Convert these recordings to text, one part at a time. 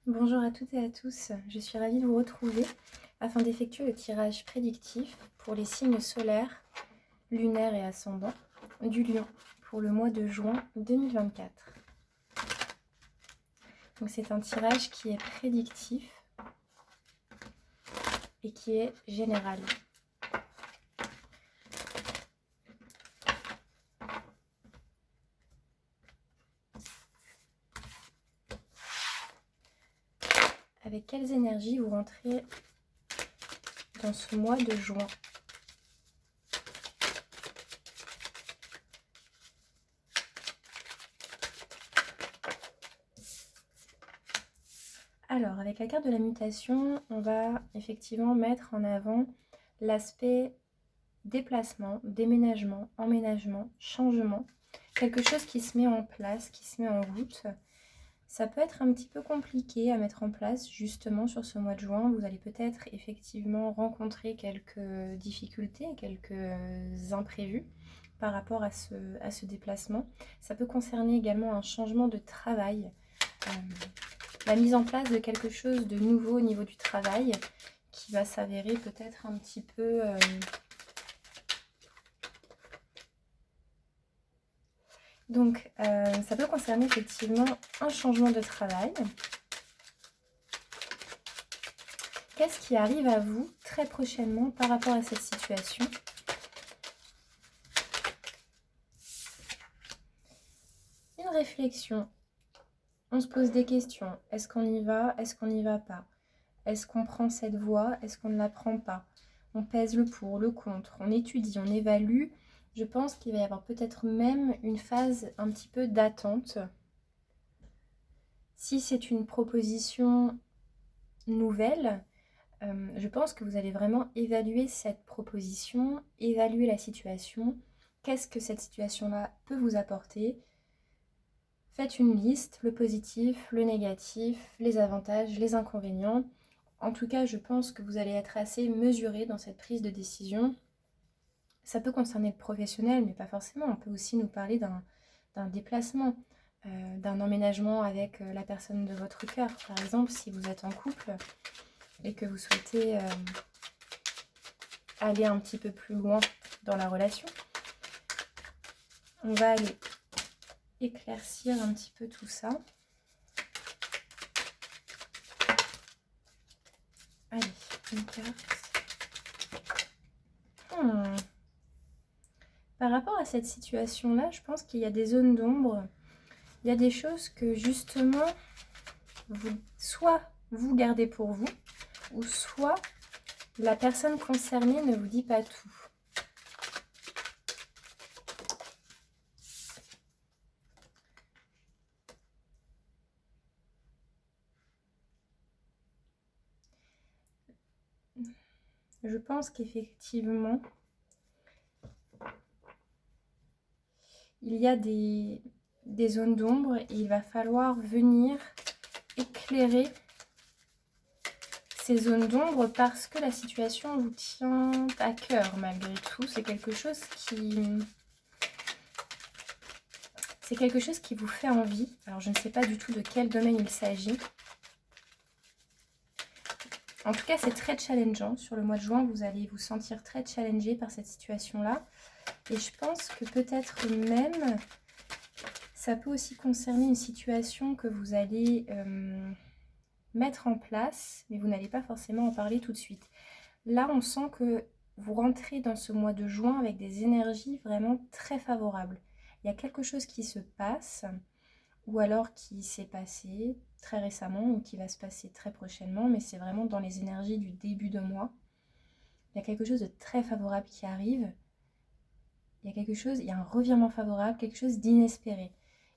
Bonjour à toutes et à tous, je suis ravie de vous retrouver afin d'effectuer le tirage prédictif pour les signes solaires, lunaires et ascendants du Lion pour le mois de juin 2024. Donc c'est un tirage qui est prédictif et qui est général. Avec quelles énergies vous rentrez dans ce mois de juin? Alors, avec la carte de la mutation, on va effectivement mettre en avant l'aspect déplacement, déménagement, emménagement, changement. Quelque chose qui se met en place, qui se met en route. Ça peut être un petit peu compliqué à mettre en place justement sur ce mois de juin. Vous allez peut-être effectivement rencontrer quelques difficultés, quelques imprévus par rapport à ce déplacement. Ça peut concerner également un changement de travail, la mise en place de quelque chose de nouveau au niveau du travail qui va s'avérer peut-être un petit peu... Donc, ça peut concerner effectivement un changement de travail. Qu'est-ce qui arrive à vous très prochainement par rapport à cette situation? Une réflexion. On se pose des questions. Est-ce qu'on y va? Est-ce qu'on n'y va pas? Est-ce qu'on prend cette voie? Est-ce qu'on ne la prend pas? On pèse le pour, le contre, on étudie, on évalue. Je pense qu'il va y avoir peut-être même une phase un petit peu d'attente. Si c'est une proposition nouvelle, je pense que vous allez vraiment évaluer cette proposition, évaluer la situation. Qu'est-ce que cette situation-là peut vous apporter? Faites une liste, le positif, le négatif, les avantages, les inconvénients. En tout cas, je pense que vous allez être assez mesuré dans cette prise de décision. Ça peut concerner le professionnel, mais pas forcément. On peut aussi nous parler d'un déplacement, d'un emménagement avec la personne de votre cœur. Par exemple, si vous êtes en couple et que vous souhaitez aller un petit peu plus loin dans la relation, on va aller éclaircir un petit peu tout ça. Allez, une carte. Par rapport à cette situation-là, je pense qu'il y a des zones d'ombre. Il y a des choses que justement, soit vous gardez pour vous, ou soit la personne concernée ne vous dit pas tout. Je pense qu'effectivement, il y a des zones d'ombre et il va falloir venir éclairer ces zones d'ombre parce que la situation vous tient à cœur malgré tout. C'est quelque chose qui vous fait envie. Alors je ne sais pas du tout de quel domaine il s'agit. En tout cas, c'est très challengeant. Sur le mois de juin, vous allez vous sentir très challengé par cette situation-là. Et je pense que peut-être même, ça peut aussi concerner une situation que vous allez mettre en place, mais vous n'allez pas forcément en parler tout de suite. Là, on sent que vous rentrez dans ce mois de juin avec des énergies vraiment très favorables. Il y a quelque chose qui se passe, ou alors qui s'est passé très récemment, ou qui va se passer très prochainement, mais c'est vraiment dans les énergies du début de mois. Il y a quelque chose de très favorable qui arrive. Il y a un revirement favorable, quelque chose d'inespéré.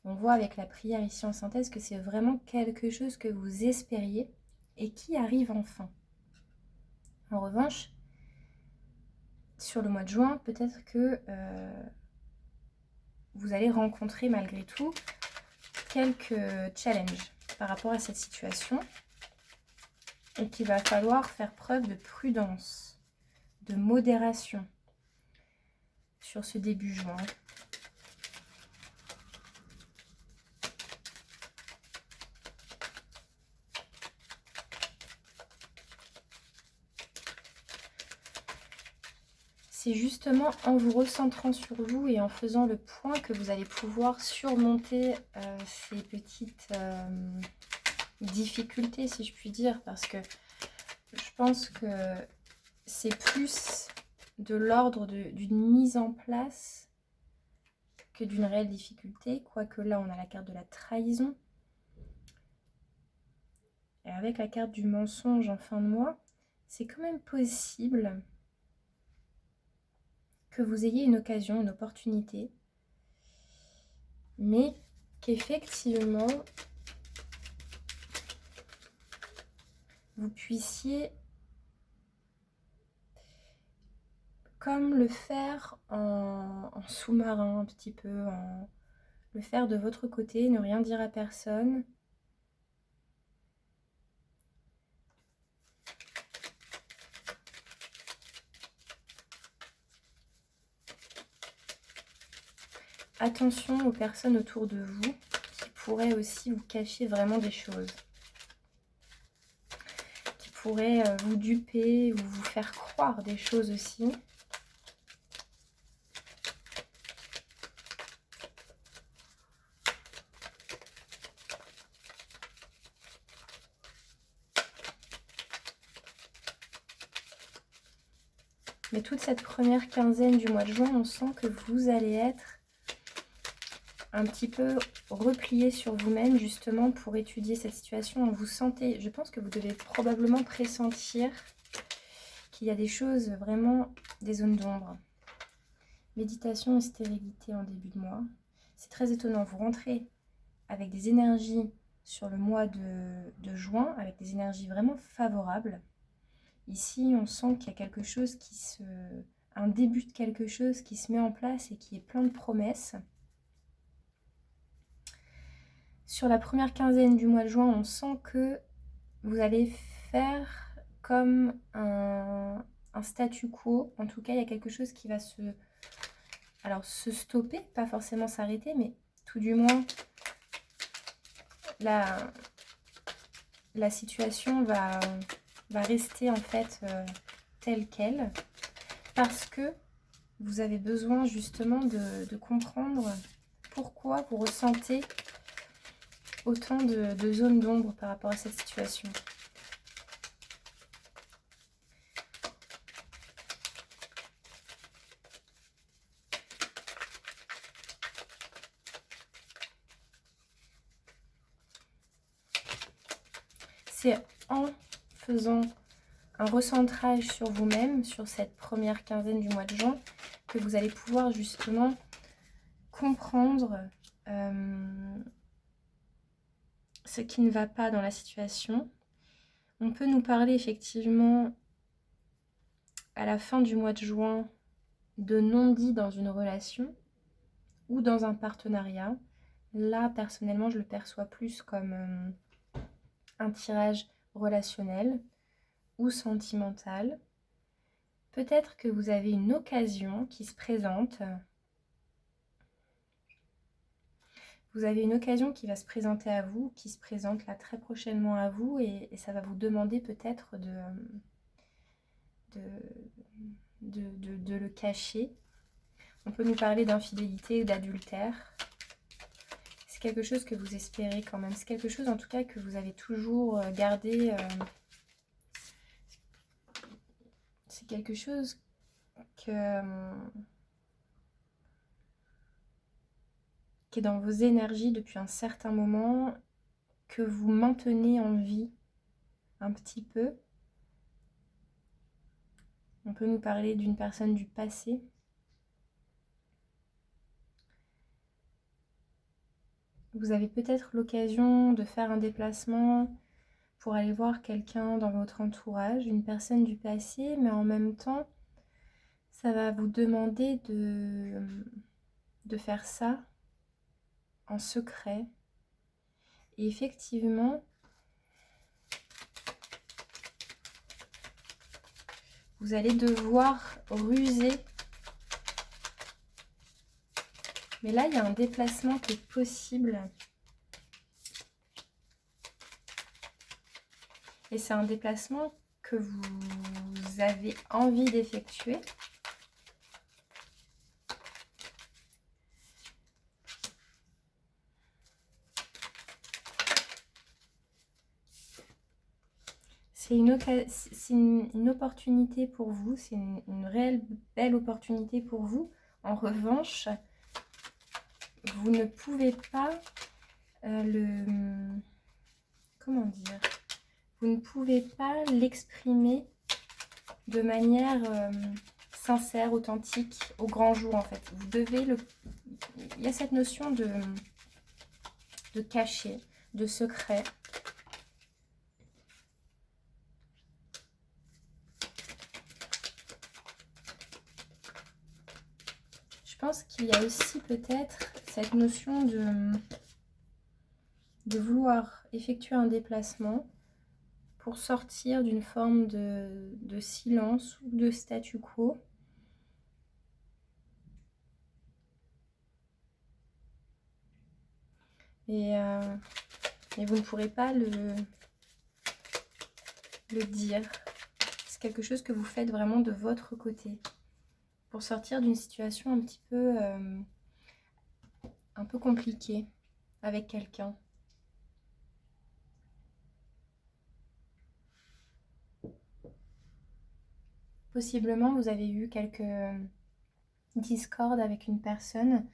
On voit avec la prière ici en synthèse que c'est vraiment quelque chose que vous espériez et qui arrive enfin. En revanche, sur le mois de juin, peut-être que vous allez rencontrer malgré tout quelques challenges par rapport à cette situation et qu'il va falloir faire preuve de prudence, de modération sur ce début juin. c'est justement en vous recentrant sur vous et en faisant le point que vous allez pouvoir surmonter ces petites difficultés, si je puis dire, parce que je pense que c'est plus de l'ordre d'une mise en place que d'une réelle difficulté, quoique là on a la carte de la trahison. Et avec la carte du mensonge en fin de mois, c'est quand même possible que vous ayez une occasion, une opportunité, mais qu'effectivement, vous puissiez comme le faire en sous-marin un petit peu, le faire de votre côté, ne rien dire à personne. Attention aux personnes autour de vous qui pourraient aussi vous cacher vraiment des choses, qui pourraient vous duper ou vous faire croire des choses aussi. Mais toute cette première quinzaine du mois de juin, on sent que vous allez être un petit peu replié sur vous-même justement pour étudier cette situation. Vous sentez, je pense que vous devez probablement pressentir qu'il y a des choses, vraiment des zones d'ombre. Méditation et stérilité en début de mois. C'est très étonnant, vous rentrez avec des énergies sur le mois de juin, avec des énergies vraiment favorables. Ici, on sent qu'il y a quelque chose un début de quelque chose qui se met en place et qui est plein de promesses. Sur la première quinzaine du mois de juin, on sent que vous allez faire comme un statu quo. En tout cas, il y a quelque chose qui va se stopper, pas forcément s'arrêter, mais tout du moins, la situation va rester en fait telle qu'elle, parce que vous avez besoin justement de comprendre pourquoi vous ressentez autant de zones d'ombre par rapport à cette situation. C'est en faisant un recentrage sur vous-même, sur cette première quinzaine du mois de juin, que vous allez pouvoir justement comprendre ce qui ne va pas dans la situation. On peut nous parler effectivement à la fin du mois de juin de non-dit dans une relation ou dans un partenariat. Là, personnellement, je le perçois plus comme un tirage relationnel ou sentimental. Peut-être que vous avez une occasion qui se présente. Vous avez une occasion qui va se présenter à vous, qui se présente là très prochainement à vous, et ça va vous demander peut-être de le cacher. On peut nous parler d'infidélité ou d'adultère. C'est quelque chose que vous espérez quand même. C'est quelque chose en tout cas que vous avez toujours gardé. C'est quelque chose qui est dans vos énergies depuis un certain moment, que vous maintenez en vie un petit peu. On peut nous parler d'une personne du passé. Vous avez peut-être l'occasion de faire un déplacement pour aller voir quelqu'un dans votre entourage, une personne du passé, mais en même temps, ça va vous demander de faire ça en secret. Et effectivement, vous allez devoir ruser. Mais là, il y a un déplacement qui est possible. Et c'est un déplacement que vous avez envie d'effectuer. C'est une opportunité pour vous, c'est une réelle belle opportunité pour vous. En revanche, vous ne pouvez pas comment dire, vous ne pouvez pas l'exprimer de manière sincère, authentique, au grand jour en fait. Vous devez il y a cette notion de cachet, de secret. Je pense qu'il y a aussi peut-être cette notion de vouloir effectuer un déplacement pour sortir d'une forme de silence ou de statu quo. Et vous ne pourrez pas le dire. C'est quelque chose que vous faites vraiment de votre côté pour sortir d'une situation un petit peu compliquée avec quelqu'un. Possiblement, vous avez eu quelques discordes avec une personne,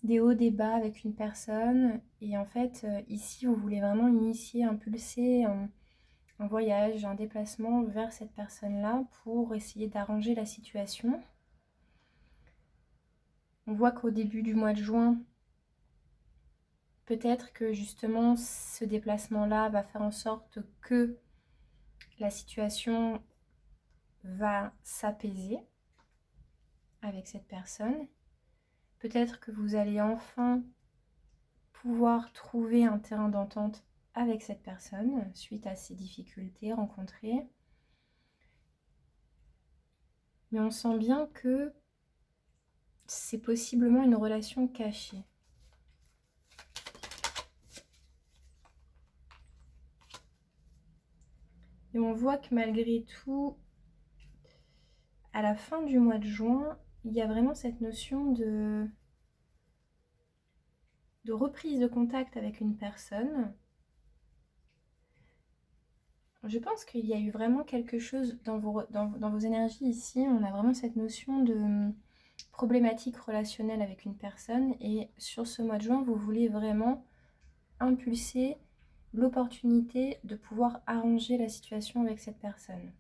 des hauts, des bas avec une personne. Et en fait, ici, vous voulez vraiment initier, impulser un voyage, un déplacement vers cette personne-là pour essayer d'arranger la situation. On voit qu'au début du mois de juin, peut-être que justement ce déplacement-là va faire en sorte que la situation va s'apaiser avec cette personne. Peut-être que vous allez enfin pouvoir trouver un terrain d'entente avec cette personne suite à ces difficultés rencontrées. Mais on sent bien que c'est possiblement une relation cachée. Et on voit que malgré tout, à la fin du mois de juin, il y a vraiment cette notion de reprise de contact avec une personne. Je pense qu'il y a eu vraiment quelque chose dans vos énergies ici. On a vraiment cette notion de problématique relationnelle avec une personne. Et sur ce mois de juin, vous voulez vraiment impulser l'opportunité de pouvoir arranger la situation avec cette personne.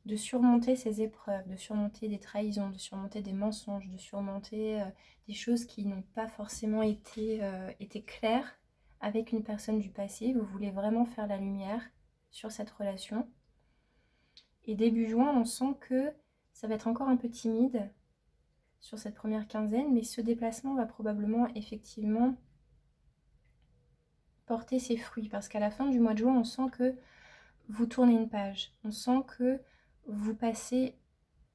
De surmonter ces épreuves, de surmonter des trahisons, de surmonter des mensonges, de surmonter des choses qui n'ont pas forcément été claires avec une personne du passé. Vous voulez vraiment faire la lumière sur cette relation. Et début juin, on sent que ça va être encore un peu timide sur cette première quinzaine, mais ce déplacement va probablement effectivement porter ses fruits, parce qu'à la fin du mois de juin, on sent que vous tournez une page, on sent que vous passez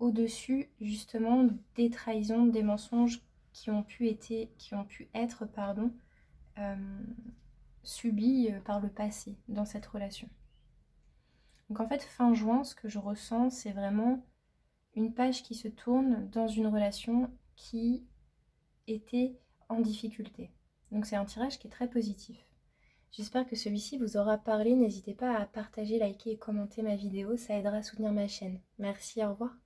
au-dessus justement des trahisons, des mensonges qui ont pu être subis par le passé dans cette relation. Donc en fait, fin juin, ce que je ressens, c'est vraiment une page qui se tourne dans une relation qui était en difficulté. Donc c'est un tirage qui est très positif. J'espère que celui-ci vous aura parlé. N'hésitez pas à partager, liker et commenter ma vidéo, ça aidera à soutenir ma chaîne. Merci, au revoir.